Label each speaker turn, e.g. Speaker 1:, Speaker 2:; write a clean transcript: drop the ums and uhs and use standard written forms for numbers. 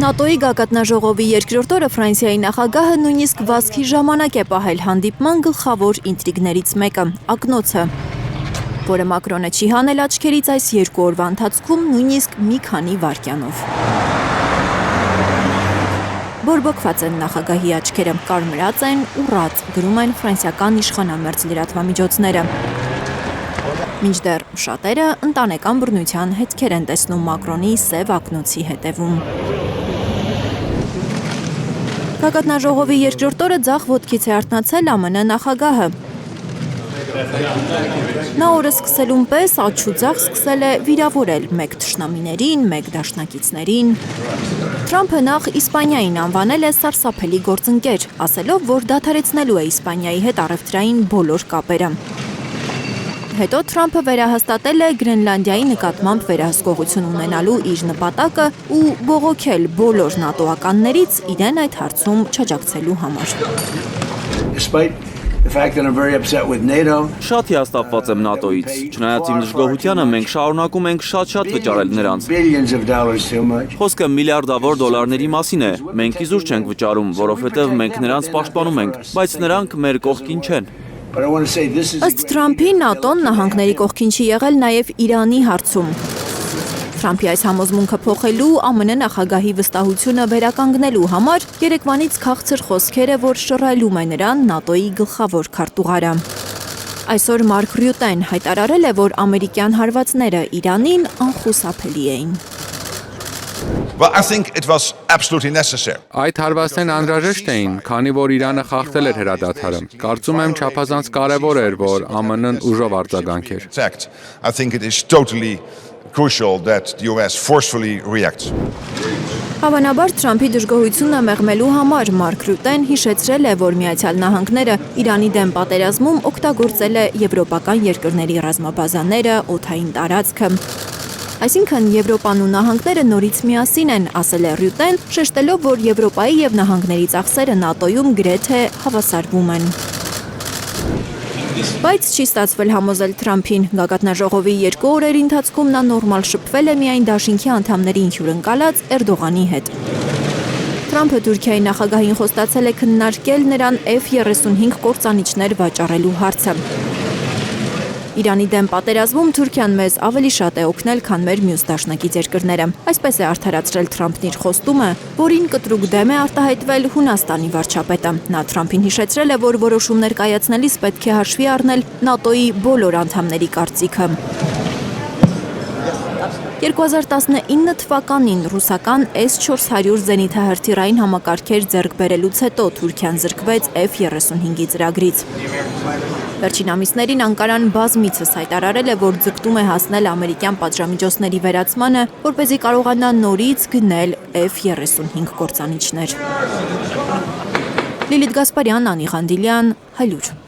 Speaker 1: ՆԱՏՕ-ի գագաթնաժողովի երկրորդ օրը Ֆրանսիայի նախագահը նույնիսկ վազքի ժամանակ է պահել հանդիպման գլխավոր ինտրիգներից մեկը՝ ակնոցը, որը Մակրոնը չի հանել աչքերից այս 2 օրվա ընթացքում նույնիսկ մի քանի վայրկյանով։ Բորբոքված են նախագահի աչքերը, կարմրած են, ուռած, գրում են ֆրանսիական իշխանամերձ լրատվամիջոցները։ Մինչդեռ շատերը ընտանեկան բռնության հետքեր են տեսնում Մակրոնի սև ակնոցի հետևում։ Գագաթնաժողովի երկրորդ օրը ձախ ոտքից է արթնացել ԱՄՆ նախագահը։ Նա օրը սկսելուն պես աչուձախ սկսել է վիրավորել մեկ թշնամիներին, մեկ դաշնակիցներին։ Թրամփը նախ Իսպանիային անվանել է սարսափելի գործընկեր, ասելով, որ դադարեցնելու է Իսպանիայի հետ առևտրային բոլոր կապերը։ Հետո Թրամփը վերահաստատել է Գրենլանդիայի նկատմամբ վերահսկողություն ունենալու իր նպատակը ու բողոքել բոլոր նատոականներից իրեն այդ հարցում չաջակցելու համար։
Speaker 2: Շատ հիասթափված եմ ՆԱՏՕ-ից, չնայած իմ դժգոհությանը մենք շարունակում ենք շատ վճարել նրանց։ Խոսքը միլիարդավոր դոլարների մասին է, մենք իզուր չենք վճարում, որովհետև մենք նրանց պաշտպանում ենք, բայց նրանք մեր կողքին չեն։
Speaker 1: Ըստ Թրամփի ՆԱՏՕ-ն նահանգների կողքին չի եղել նաև Իրանի հարցում։ Թրամփի այս համոզմունքը փոխելու ԱՄՆ նախագահի վստահությունը վերականգնելու համար երեկվանից քաղցր խոսքերը, որ շռայլում է նրան ՆԱՏՕ-ի գլխավոր քարտուղարը։ Այսօր Մարկ Ռյուտեն հայտարարել է, որ ամերիկյան հարվածները Իրանին անխուսափելի էին։
Speaker 3: Այդ հարվածներն անհրաժեշտ էին, քանի որ Իրանը խախտել էր հրադադարը։ Կարծում եմ չափազանց կարևոր էր, որ ԱՄՆ-ն ուժով արձագանքեր։
Speaker 1: Հավանաբար Թրամփի դժգոհությունը մեղմելու համար Մարկ Ռյուտեն հիշեցրել է, որ Միացյալ Նահանգները Իրանի դեմ պատերազմում օգտագործել է եվրոպական երկրների ռազմաբազաները, օդային տարածքը։ Այսինքն Եվրոպան ու նահանգները նորից միասին են, ասել է Ռյուտեն, շեշտելով, որ Եվրոպայի եւ նահանգների ծախսերը ՆԱՏՕ-ում գրեթե հավասարվում են։ Բայց չի ստացվել համոզել Թրամփին։ Գագաթնաժողովի 2 օրերի ընթացքում նա նորմալ շփվել է միայն դաշինքի անդամներին հյուրընկալած Էրդողանի հետ։ Թրամփը Թուրքիայի նախագահին խոստացել է քննարկել նրան F-35 կործանիչներ վաճառելու հարցը։ Իրանի դեմ պատերազմում Թուրքիան մեզ ավելի շատ է օգնել, քան մեր մյուս դաշնակից երկրները։ Այսպես է արդարացրել Թրամփն իր խոստումը, որին կտրուկ դեմ է արտահայտվել Հունաստանի վարչապետը։ Նա Թրամփին հիշեցրել է, որ որոշումներ կայացնելիս պետք է հաշվի առնել ՆԱՏՕ-ի բոլոր անդամների կարծիքը։ 2019 թվականին ռուսական S-400 զենիթահրթիռային համակարգեր ձեռք բերելուց հետո Թուրքիան զրկվեց F-35-ի ծրագրից։ Վերջին ամիսներին Անկարան բազմիցս հայտարարել է, որ ձգտում է հասնել ամերիկյան պատժամիջոցների վերացմանը, որպեսզի կարողանա նորից գնել F-35 կործանիչներ։ Լիլիթ Գասպարյան, Անի Ղանդիլյան, Հայլուր։